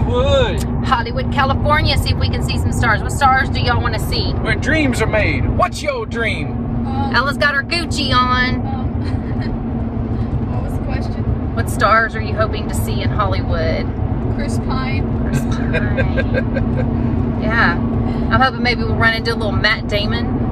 Hollywood. Hollywood, California. See if we can see some stars. What stars do y'all want to see? Where dreams are made. What's your dream? Ella's got her Gucci on. What was the question? What stars are you hoping to see in Hollywood? Chris Pine. Chris Pine. Yeah. I'm hoping maybe we'll run into a little Matt Damon.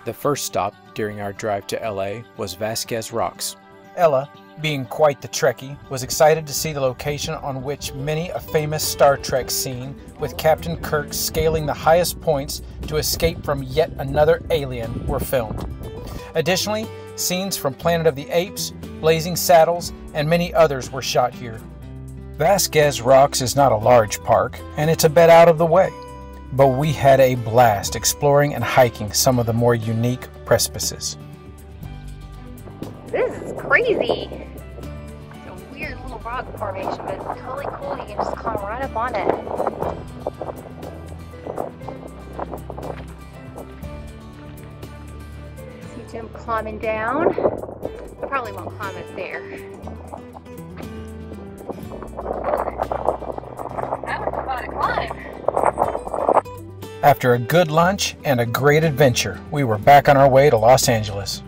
The first stop during our drive to LA was Vasquez Rocks. Ella, being quite the Trekkie, was excited to see the location on which many a famous Star Trek scene with Captain Kirk scaling the highest points to escape from yet another alien were filmed. Additionally, scenes from Planet of the Apes, Blazing Saddles, and many others were shot here. Vasquez Rocks is not a large park, and it's a bit out of the way. But we had a blast exploring and hiking some of the more unique precipices. This is crazy. It's a weird little rock formation, but it's totally cool. You can just climb right up on it. See Jim climbing down. I probably won't climb up there. That was a fun climb. After a good lunch and a great adventure, we were back on our way to Los Angeles.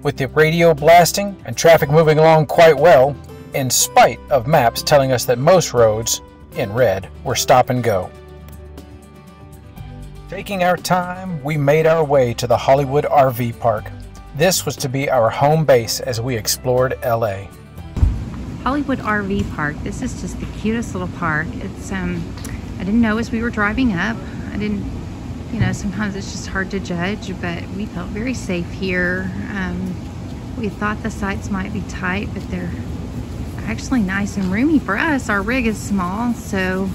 With the radio blasting and traffic moving along quite well, in spite of maps telling us that most roads, in red, were stop and go. Taking our time, we made our way to the Hollywood RV Park. This was to be our home base as we explored LA. Hollywood RV Park. This is just the cutest little park. It's I didn't know as we were driving up. I didn't, you know, sometimes it's just hard to judge, but we felt very safe here. We thought the sites might be tight, but they're actually nice and roomy for us. Our rig is small, so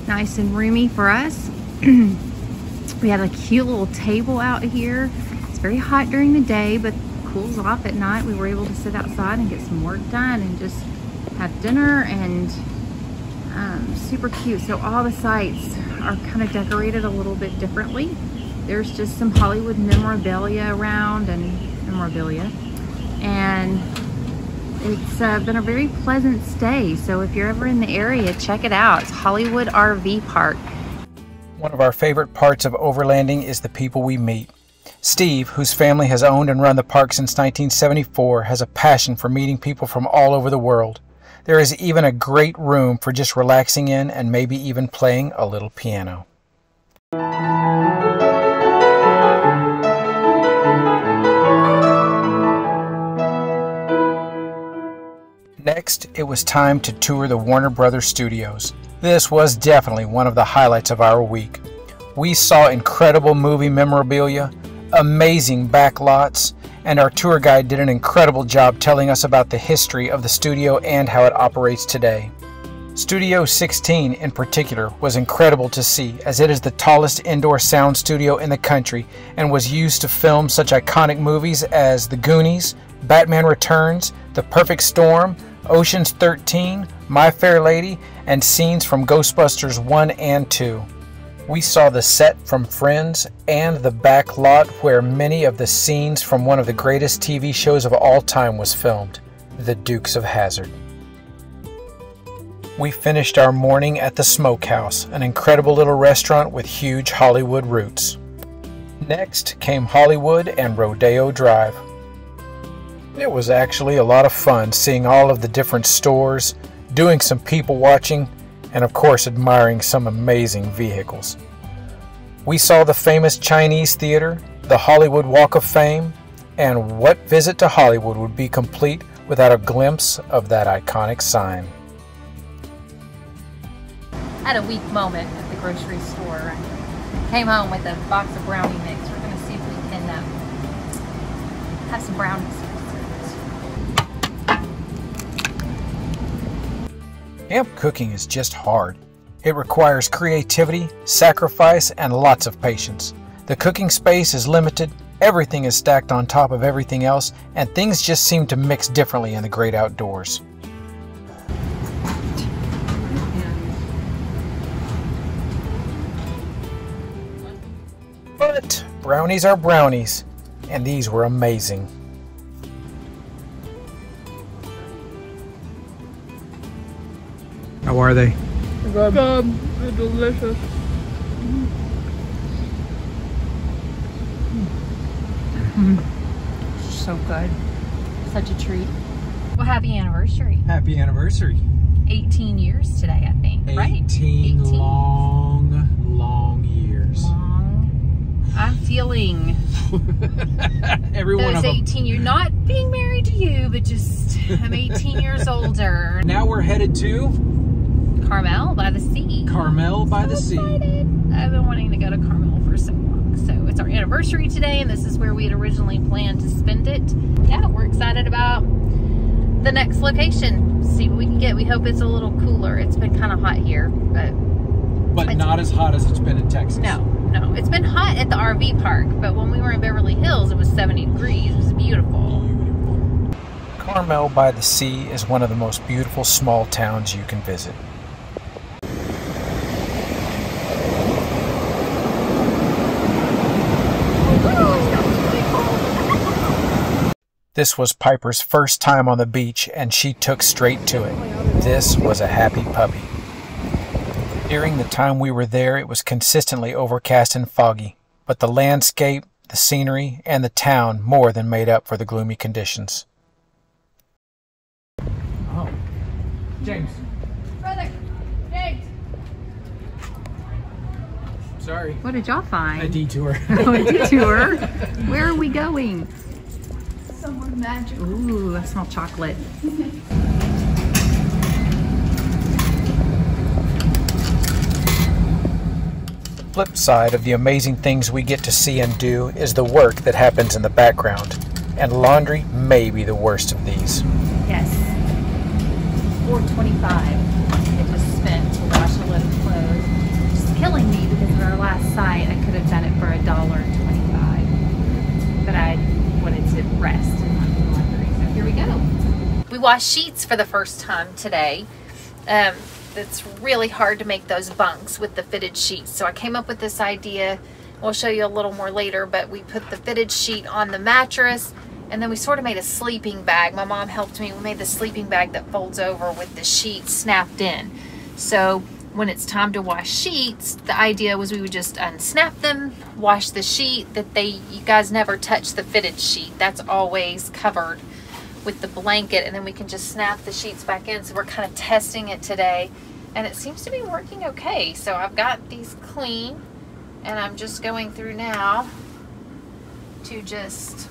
nice and roomy for us. We had a cute little table out here. It's very hot during the day, but cools off at night. We were able to sit outside and get some work done and just have dinner, and super cute. So all the sites are kind of decorated a little bit differently. There's just some Hollywood memorabilia around and it's been a very pleasant stay. So if you're ever in the area, check it out. It's Hollywood RV Park. One of our favorite parts of overlanding is the people we meet. Steve, whose family has owned and run the park since 1974, has a passion for meeting people from all over the world. There is even a great room for just relaxing in and maybe even playing a little piano. Next, it was time to tour the Warner Brothers studios. This was definitely one of the highlights of our week. We saw incredible movie memorabilia, amazing backlots, and our tour guide did an incredible job telling us about the history of the studio and how it operates today. Studio 16 in particular was incredible to see, as it is the tallest indoor sound studio in the country and was used to film such iconic movies as The Goonies, Batman Returns, The Perfect Storm, Ocean's 13, My Fair Lady, and scenes from Ghostbusters 1 and 2. We saw the set from Friends and the back lot where many of the scenes from one of the greatest TV shows of all time was filmed, The Dukes of Hazzard. We finished our morning at the Smokehouse, an incredible little restaurant with huge Hollywood roots. Next came Hollywood and Rodeo Drive. It was actually a lot of fun seeing all of the different stores, doing some people watching, and of course admiring some amazing vehicles. We saw the famous Chinese Theater, the Hollywood Walk of Fame, and what visit to Hollywood would be complete without a glimpse of that iconic sign. I had a weak moment at the grocery store. I came home with a box of brownie mix. We're going to see if we can have some brownies. Camp cooking is just hard. It requires creativity, sacrifice, and lots of patience. The cooking space is limited, everything is stacked on top of everything else, and things just seem to mix differently in the great outdoors. But brownies are brownies, and these were amazing. How are they? Good. They're delicious. So good. Such a treat. Well, happy anniversary. Happy anniversary. 18 years today, I think, right? 18 long years. I'm feeling Every one those of them. 18 years, not being married to you, but just I'm 18 years older. Now we're headed to Carmel by the sea. Carmel by the sea. Excited. I've been wanting to go to Carmel for so long. So it's our anniversary today, and this is where we had originally planned to spend it. Yeah, we're excited about the next location. See what we can get. We hope it's a little cooler. It's been kind of hot here, but not as hot as it's been in Texas. no. It's been hot at the RV park, but when we were in Beverly Hills, it was 70 degrees. It was beautiful. Carmel by the sea is one of the most beautiful small towns you can visit. This was Piper's first time on the beach, and she took straight to it. This was a happy puppy. During the time we were there, it was consistently overcast and foggy, but the landscape, the scenery, and the town more than made up for the gloomy conditions. Oh, James. Brother, James. Sorry. What did y'all find? A detour. Oh, a detour. Where are we going? Somewhere magical. Ooh, I smell chocolate. The flip side of the amazing things we get to see and do is the work that happens in the background, and laundry may be the worst of these. Yes. $4.25 it just spent to wash a load of clothes. Which is killing me because at our last site I could have done it for $1.25. But I wanted to rest and not do laundry. So here we go. We washed sheets for the first time today. It's really hard to make those bunks with the fitted sheets. So I came up with this idea. We'll show you a little more later, but we put the fitted sheet on the mattress, and then we sort of made a sleeping bag. My mom helped me. We made the sleeping bag that folds over with the sheet snapped in. So when it's time to wash sheets, the idea was we would just unsnap them, wash the sheet, you guys never touch the fitted sheet. That's always covered with the blanket, and then we can just snap the sheets back in. So we're kind of testing it today, and it seems to be working okay. So I've got these clean, and I'm just going through now to just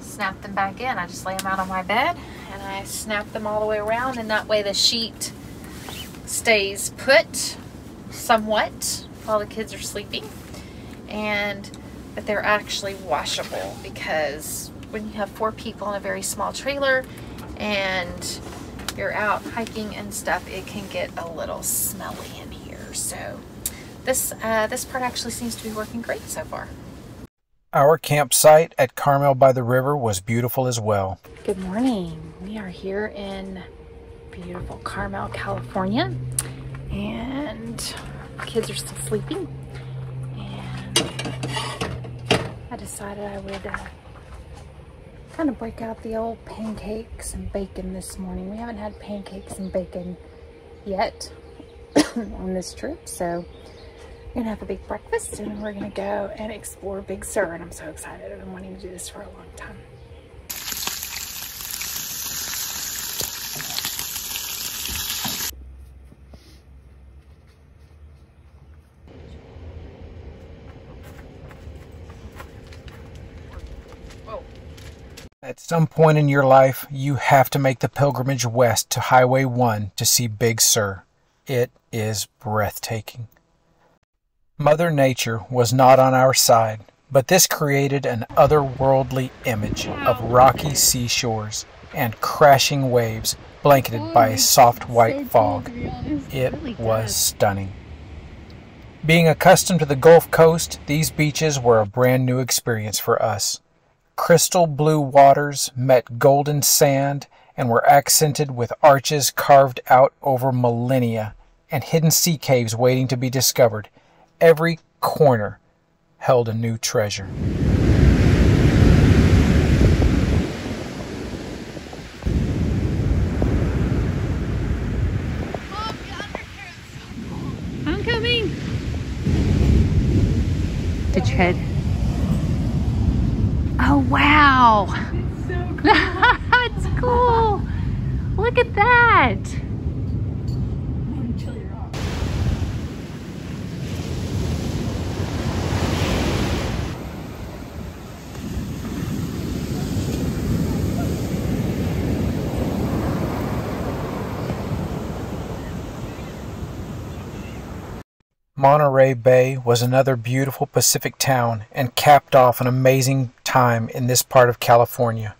snap them back in. I just lay them out on my bed and I snap them all the way around, and that way the sheet stays put somewhat while the kids are sleeping, but they're actually washable, because when you have 4 people in a very small trailer and you're out hiking and stuff, it can get a little smelly in here. So this part actually seems to be working great so far. Our campsite at Carmel by the river was beautiful as well. Good morning. We are here in beautiful Carmel, California, and the kids are still sleeping, and I decided I would kind of break out the old pancakes and bacon this morning. We haven't had pancakes and bacon yet on this trip, so we're gonna have a big breakfast and we're gonna go and explore Big Sur, and I'm so excited. I've been wanting to do this for a long time. At some point in your life, you have to make the pilgrimage west to Highway 1 to see Big Sur. It is breathtaking. Mother Nature was not on our side, But this created an otherworldly image of rocky seashores and crashing waves blanketed by a soft white fog. It was stunning. Being accustomed to the Gulf Coast, these beaches were a brand new experience for us. Crystal blue waters met golden sand and were accented with arches carved out over millennia and hidden sea caves waiting to be discovered. Every corner held a new treasure. I'm coming. To tread. Oh wow! It's so cool. That's cool. Look at that. I'm gonna chill your arm. Monterey Bay was another beautiful Pacific town and capped off an amazing time in this part of California.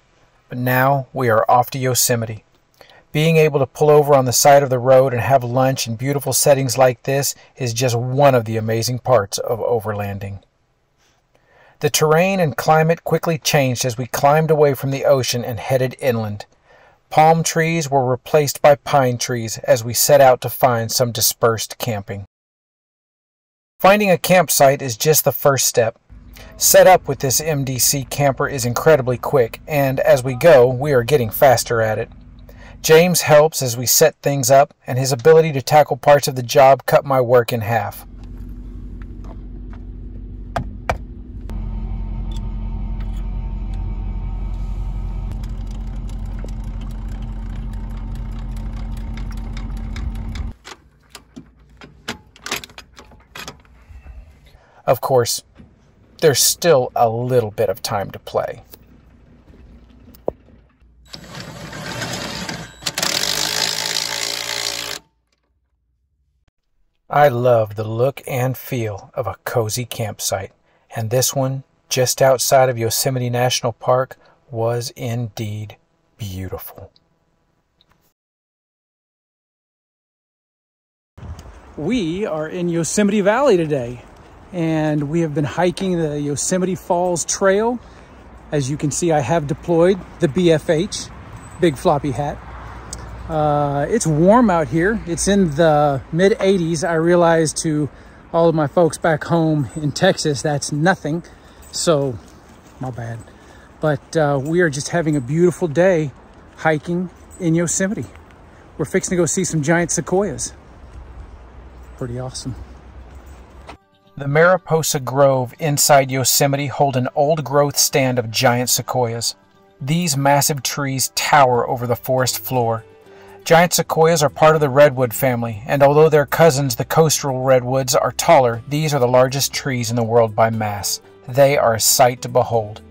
But now we are off to Yosemite. Being able to pull over on the side of the road and have lunch in beautiful settings like this is just one of the amazing parts of overlanding. The terrain and climate quickly changed as we climbed away from the ocean and headed inland. Palm trees were replaced by pine trees as we set out to find some dispersed camping. Finding a campsite is just the first step. Set up with this MDC camper is incredibly quick, and as we go, we are getting faster at it. James helps as we set things up, and his ability to tackle parts of the job cut my work in half. Of course, there's still a little bit of time to play. I love the look and feel of a cozy campsite, and this one, just outside of Yosemite National Park, was indeed beautiful. We are in Yosemite Valley today, and we have been hiking the Yosemite Falls Trail. As you can see, I have deployed the BFH, big floppy hat. It's warm out here. It's in the mid 80s. I realize to all of my folks back home in Texas, that's nothing. So, my bad. But we are just having a beautiful day hiking in Yosemite. We're fixing to go see some giant sequoias. Pretty awesome. The Mariposa Grove inside Yosemite hold an old-growth stand of giant sequoias. These massive trees tower over the forest floor. Giant sequoias are part of the redwood family, and although they're cousins, the coastal redwoods are taller. These are the largest trees in the world by mass. They are a sight to behold.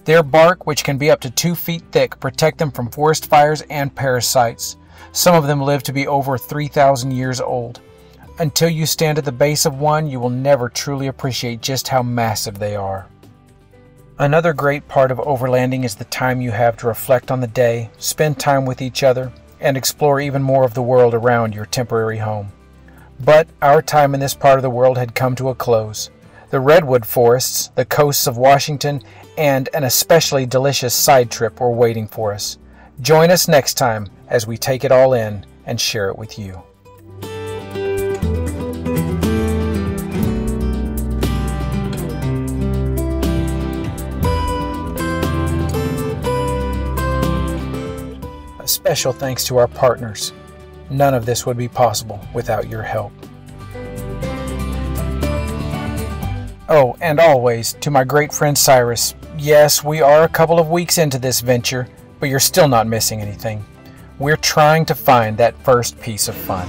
Their bark, which can be up to 2 feet thick, protect them from forest fires and parasites. Some of them live to be over 3,000 years old. Until you stand at the base of one, you will never truly appreciate just how massive they are. Another great part of overlanding is the time you have to reflect on the day, spend time with each other, and explore even more of the world around your temporary home. But our time in this part of the world had come to a close. The redwood forests, the coasts of Washington, and an especially delicious side trip were waiting for us. Join us next time as we take it all in and share it with you. Special thanks to our partners. None of this would be possible without your help. Oh, and always, to my great friend Cyrus, yes, we are a couple of weeks into this venture, but you're still not missing anything. We're trying to find that first piece of fun.